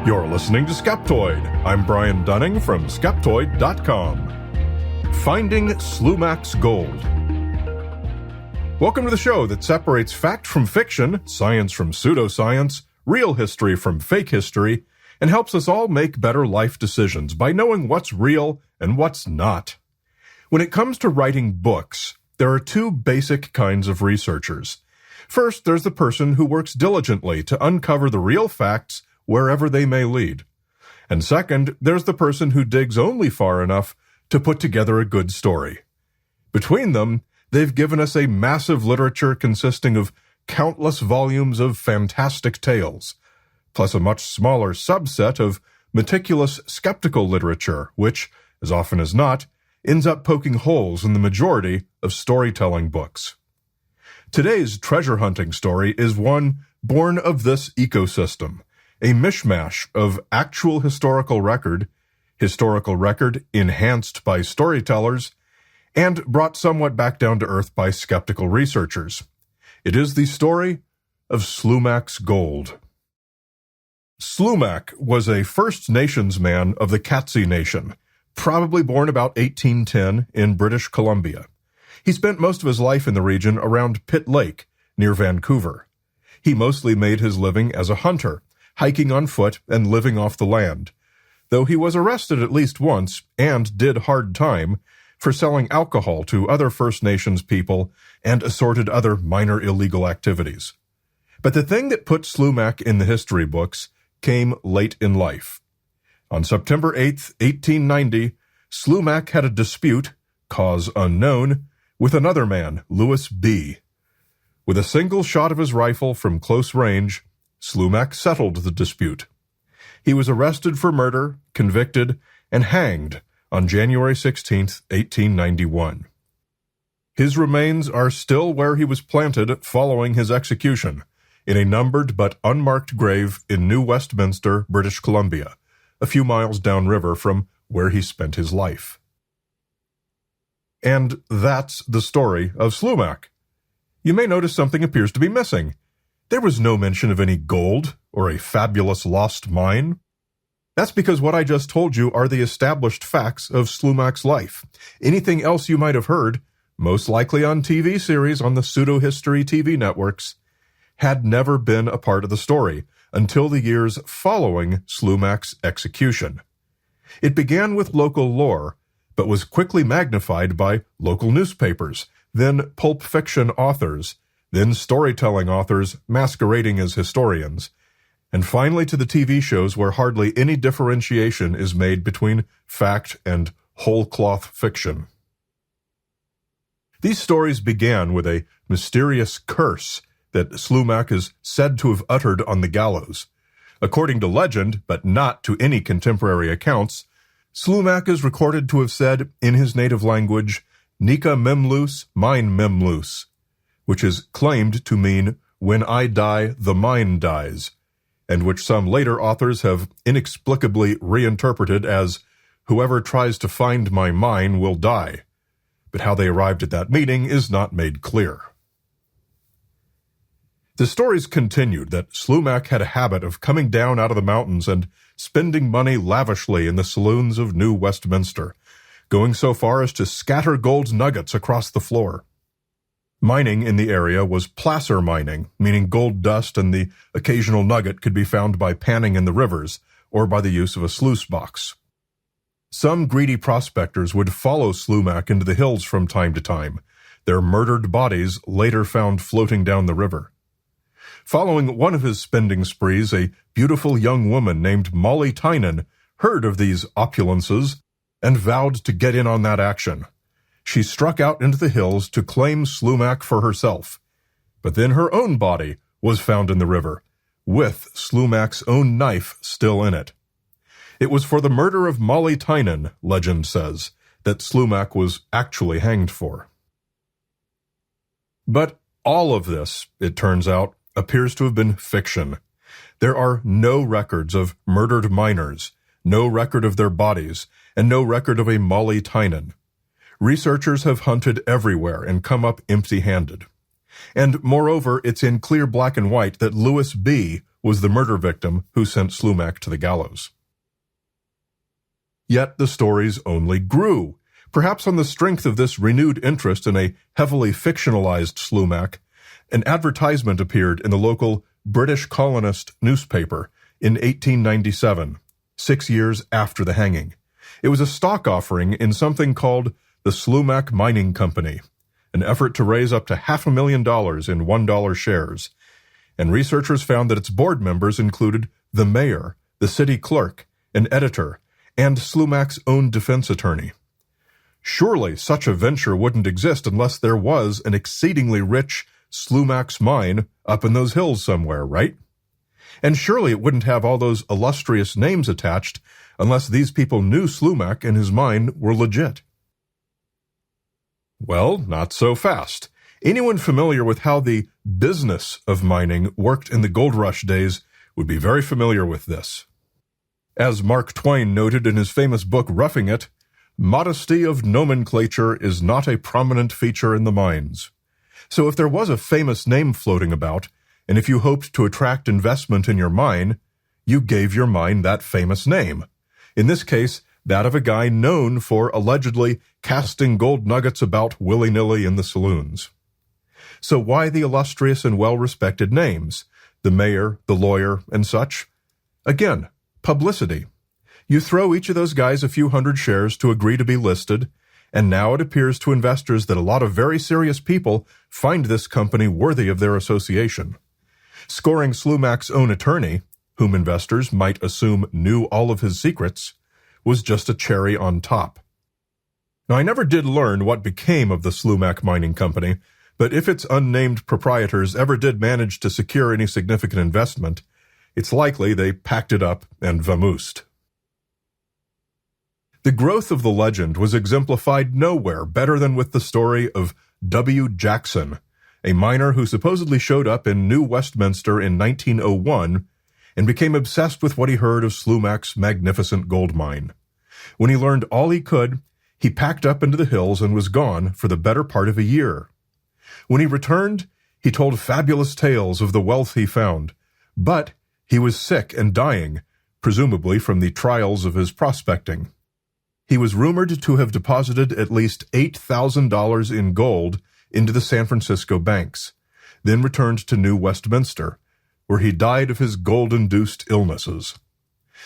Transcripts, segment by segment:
You're listening to Skeptoid. I'm Brian Dunning from Skeptoid.com. Finding Slumach's Gold. Welcome to the show that separates fact from fiction, science from pseudoscience, real history from fake history, and helps us all make better life decisions by knowing what's real and what's not. When it comes to writing books, there are two basic kinds of researchers. First, there's the person who works diligently to uncover the real facts wherever they may lead. And second, there's the person who digs only far enough to put together a good story. Between them, they've given us a massive literature consisting of countless volumes of fantastic tales, plus a much smaller subset of meticulous skeptical literature, which, as often as not, ends up poking holes in the majority of storytelling books. Today's treasure hunting story is one born of this ecosystem, a mishmash of actual historical record enhanced by storytellers, and brought somewhat back down to earth by skeptical researchers. It is the story of Slumach's gold. Slumach was a First Nations man of the Katzie Nation, probably born about 1810 in British Columbia. He spent most of his life in the region around Pitt Lake, near Vancouver. He mostly made his living as a hunter, hiking on foot and living off the land, though he was arrested at least once and did hard time for selling alcohol to other First Nations people and assorted other minor illegal activities. But the thing that put Slumach in the history books came late in life. On September 8, 1890, Slumach had a dispute, cause unknown, with another man, Louis B. With a single shot of his rifle from close range, Slumach settled the dispute. He was arrested for murder, convicted, and hanged on January 16, 1891. His remains are still where he was planted following his execution, in a numbered but unmarked grave in New Westminster, British Columbia, a few miles downriver from where he spent his life. And that's the story of Slumach. You may notice something appears to be missing. There was no mention of any gold or a fabulous lost mine. That's because what I just told you are the established facts of Slumach's life. Anything else you might have heard, most likely on TV series on the pseudo-history TV networks, had never been a part of the story until the years following Slumach's execution. It began with local lore, but was quickly magnified by local newspapers, then pulp fiction authors, then storytelling authors masquerading as historians, and finally to the TV shows where hardly any differentiation is made between fact and whole-cloth fiction. These stories began with a mysterious curse that Slumach is said to have uttered on the gallows. According to legend, but not to any contemporary accounts, Slumach is recorded to have said in his native language, "Nika memlus, mine memlus," which is claimed to mean, "When I die, the mine dies," and which some later authors have inexplicably reinterpreted as, "Whoever tries to find my mine will die." But how they arrived at that meaning is not made clear. The stories continued that Slumach had a habit of coming down out of the mountains and spending money lavishly in the saloons of New Westminster, going so far as to scatter gold nuggets across the floor. Mining in the area was placer mining, meaning gold dust and the occasional nugget could be found by panning in the rivers or by the use of a sluice box. Some greedy prospectors would follow Slumach into the hills from time to time, their murdered bodies later found floating down the river. Following one of his spending sprees, a beautiful young woman named Molly Tynan heard of these opulences and vowed to get in on that action. She struck out into the hills to claim Slumach for herself, but then her own body was found in the river, with Slumach's own knife still in it. It was for the murder of Molly Tynan, legend says, that Slumach was actually hanged for. But all of this, it turns out, appears to have been fiction. There are no records of murdered miners, no record of their bodies, and no record of a Molly Tynan. Researchers have hunted everywhere and come up empty-handed. And moreover, it's in clear black and white that Louis B. was the murder victim who sent Slumach to the gallows. Yet the stories only grew. Perhaps on the strength of this renewed interest in a heavily fictionalized Slumach, an advertisement appeared in the local British colonist newspaper in 1897, 6 years after the hanging. It was a stock offering in something called the Slumach Mining Company, an effort to raise up to $500,000 in $1 shares, and researchers found that its board members included the mayor, the city clerk, an editor, and Slumach's own defense attorney. Surely such a venture wouldn't exist unless there was an exceedingly rich Slumach's mine up in those hills somewhere, right? And surely it wouldn't have all those illustrious names attached unless these people knew Slumach and his mine were legit. Well, not so fast. Anyone familiar with how the business of mining worked in the gold rush days would be very familiar with this. As Mark Twain noted in his famous book Roughing It, modesty of nomenclature is not a prominent feature in the mines. So if there was a famous name floating about, and if you hoped to attract investment in your mine, you gave your mine that famous name. In this case, that of a guy known for allegedly casting gold nuggets about willy-nilly in the saloons. So why the illustrious and well-respected names? The mayor, the lawyer, and such? Again, publicity. You throw each of those guys a few hundred shares to agree to be listed, and now it appears to investors that a lot of very serious people find this company worthy of their association. Scoring Slumach's own attorney, whom investors might assume knew all of his secrets, was just a cherry on top. Now, I never did learn what became of the Slumach Mining Company, but if its unnamed proprietors ever did manage to secure any significant investment, it's likely they packed it up and vamoosed. The growth of the legend was exemplified nowhere better than with the story of W. Jackson, a miner who supposedly showed up in New Westminster in 1901 and became obsessed with what he heard of Slumach's magnificent gold mine. When he learned all he could, he packed up into the hills and was gone for the better part of a year. When he returned, he told fabulous tales of the wealth he found, but he was sick and dying, presumably from the trials of his prospecting. He was rumored to have deposited at least $8,000 in gold into the San Francisco banks, then returned to New Westminster, where he died of his gold-induced illnesses.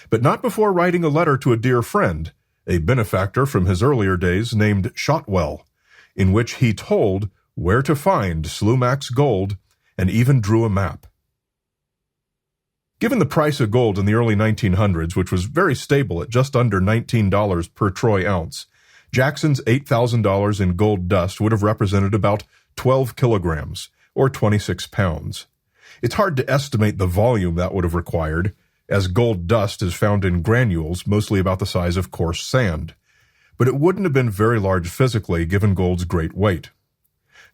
But not before writing a letter to a dear friend, a benefactor from his earlier days named Shotwell, in which he told where to find Slumach's gold and even drew a map. Given the price of gold in the early 1900s, which was very stable at just under $19 per troy ounce, Jackson's $8,000 in gold dust would have represented about 12 kilograms, or 26 pounds. It's hard to estimate the volume that would have required, as gold dust is found in granules mostly about the size of coarse sand, but it wouldn't have been very large physically given gold's great weight.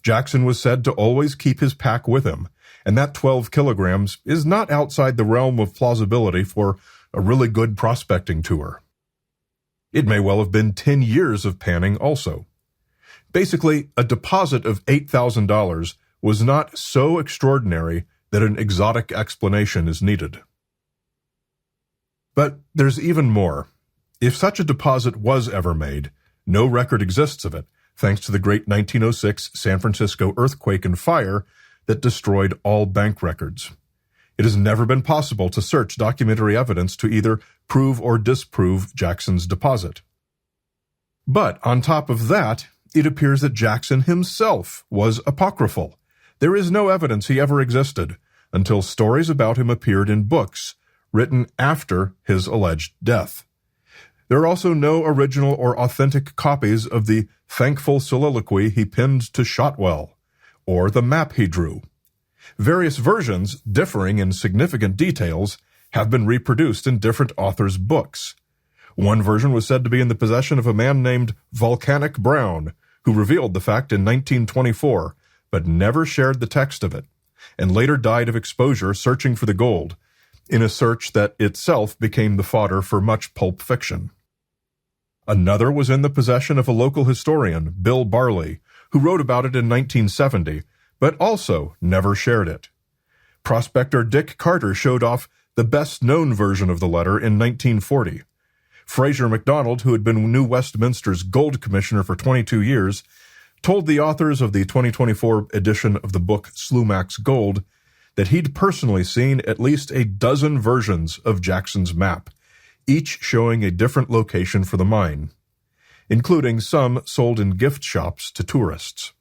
Jackson was said to always keep his pack with him, and that 12 kilograms is not outside the realm of plausibility for a really good prospecting tour. It may well have been 10 years of panning also. Basically, a deposit of $8,000 was not so extraordinary that an exotic explanation is needed. But there's even more. If such a deposit was ever made, no record exists of it, thanks to the great 1906 San Francisco earthquake and fire that destroyed all bank records. It has never been possible to search documentary evidence to either prove or disprove Jackson's deposit. But on top of that, it appears that Jackson himself was apocryphal. There is no evidence he ever existed until stories about him appeared in books written after his alleged death. There are also no original or authentic copies of the thankful soliloquy he penned to Shotwell, or the map he drew. Various versions, differing in significant details, have been reproduced in different authors' books. One version was said to be in the possession of a man named Volcanic Brown, who revealed the fact in 1924, but never shared the text of it, and later died of exposure searching for the gold, in a search that itself became the fodder for much pulp fiction. Another was in the possession of a local historian, Bill Barley, who wrote about it in 1970, but also never shared it. Prospector Dick Carter showed off the best-known version of the letter in 1940. Fraser MacDonald, who had been New Westminster's Gold Commissioner for 22 years, told the authors of the 2024 edition of the book Slumach's Gold that he'd personally seen at least a dozen versions of Jackson's map, each showing a different location for the mine, including some sold in gift shops to tourists.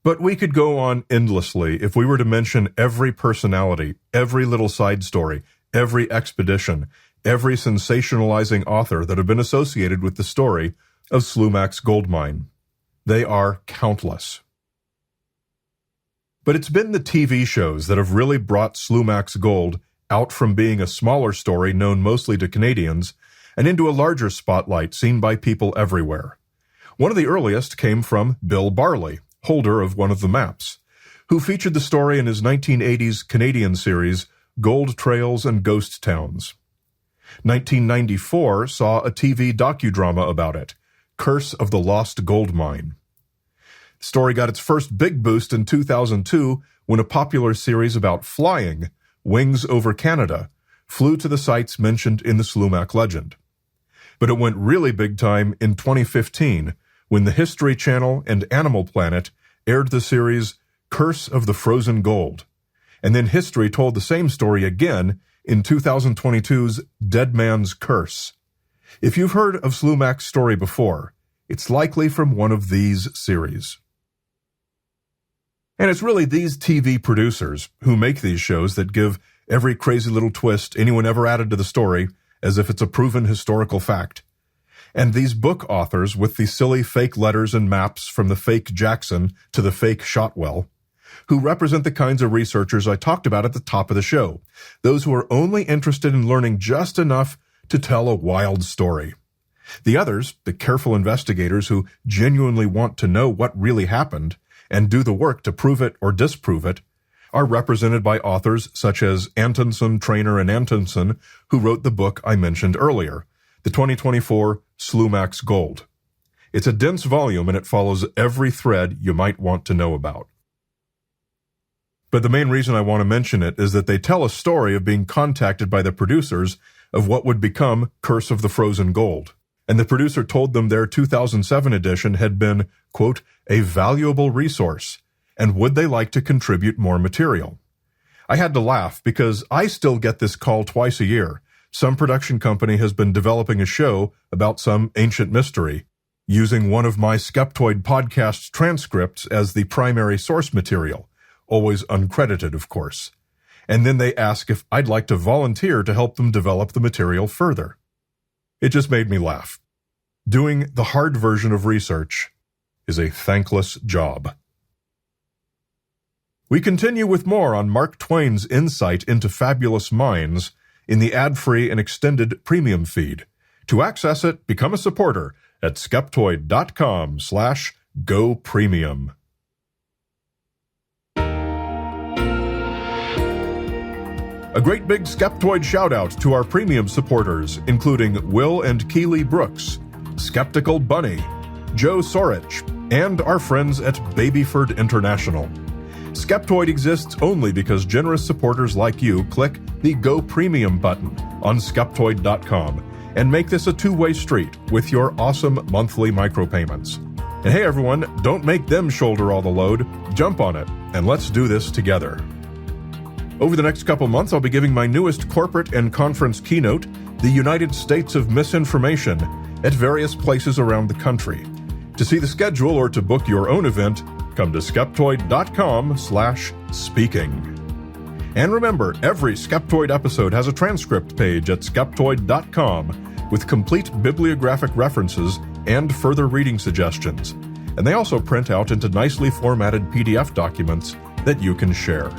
But we could go on endlessly if we were to mention every personality, every little side story, every expedition, every sensationalizing author that have been associated with the story of Slumach's gold mine. They are countless. But it's been the TV shows that have really brought Slumach's gold out from being a smaller story known mostly to Canadians and into a larger spotlight seen by people everywhere. One of the earliest came from Bill Barley, holder of one of the maps, who featured the story in his 1980s Canadian series Gold Trails and Ghost Towns. 1994 saw a TV docudrama about it, Curse of the Lost Gold Mine. The story got its first big boost in 2002 when a popular series about flying, Wings Over Canada, flew to the sites mentioned in the Slumach legend. But it went really big time in 2015 when the History Channel and Animal Planet aired the series Curse of the Frozen Gold, and then History told the same story again in 2022's Dead Man's Curse. If you've heard of Slumach's story before, it's likely from one of these series. And it's really these TV producers who make these shows that give every crazy little twist anyone ever added to the story as if it's a proven historical fact. And these book authors with the silly fake letters and maps from the fake Jackson to the fake Shotwell, who represent the kinds of researchers I talked about at the top of the show, those who are only interested in learning just enough to tell a wild story. The others, the careful investigators who genuinely want to know what really happened and do the work to prove it or disprove it, are represented by authors such as Antonson, Trainer, and Antonson, who wrote the book I mentioned earlier, the 2024 Slumach's Gold. It's a dense volume and it follows every thread you might want to know about. But the main reason I want to mention it is that they tell a story of being contacted by the producers of what would become Curse of the Frozen Gold. And the producer told them their 2007 edition had been, quote, a valuable resource, and would they like to contribute more material? I had to laugh because I still get this call twice a year. Some production company has been developing a show about some ancient mystery, using one of my Skeptoid podcast transcripts as the primary source material, always uncredited, of course. And then they ask if I'd like to volunteer to help them develop the material further. It just made me laugh. Doing the hard version of research is a thankless job. We continue with more on Mark Twain's insight into fabulous mines in the ad-free and extended premium feed. To access it, become a supporter at skeptoid.com/go-premium. A great big Skeptoid shout-out to our premium supporters, including Will and Keely Brooks, Skeptical Bunny, Joe Sorich, and our friends at Babyford International. Skeptoid exists only because generous supporters like you click the Go Premium button on Skeptoid.com and make this a two-way street with your awesome monthly micropayments. And hey everyone, don't make them shoulder all the load. Jump on it, and let's do this together. Over the next couple months, I'll be giving my newest corporate and conference keynote, The United States of Misinformation, at various places around the country. To see the schedule or to book your own event, come to skeptoid.com/speaking. And remember, every Skeptoid episode has a transcript page at skeptoid.com with complete bibliographic references and further reading suggestions. And they also print out into nicely formatted PDF documents that you can share.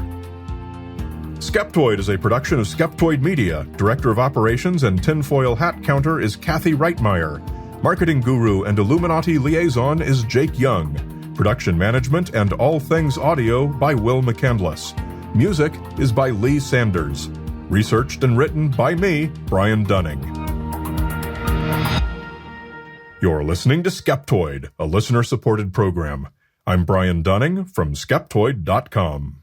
Skeptoid is a production of Skeptoid Media. Director of Operations and Tinfoil Hat Counter is Kathy Reitmeyer. Marketing Guru and Illuminati Liaison is Jake Young. Production Management and All Things Audio by Will McCandless. Music is by Lee Sanders. Researched and written by me, Brian Dunning. You're listening to Skeptoid, a listener-supported program. I'm Brian Dunning from Skeptoid.com.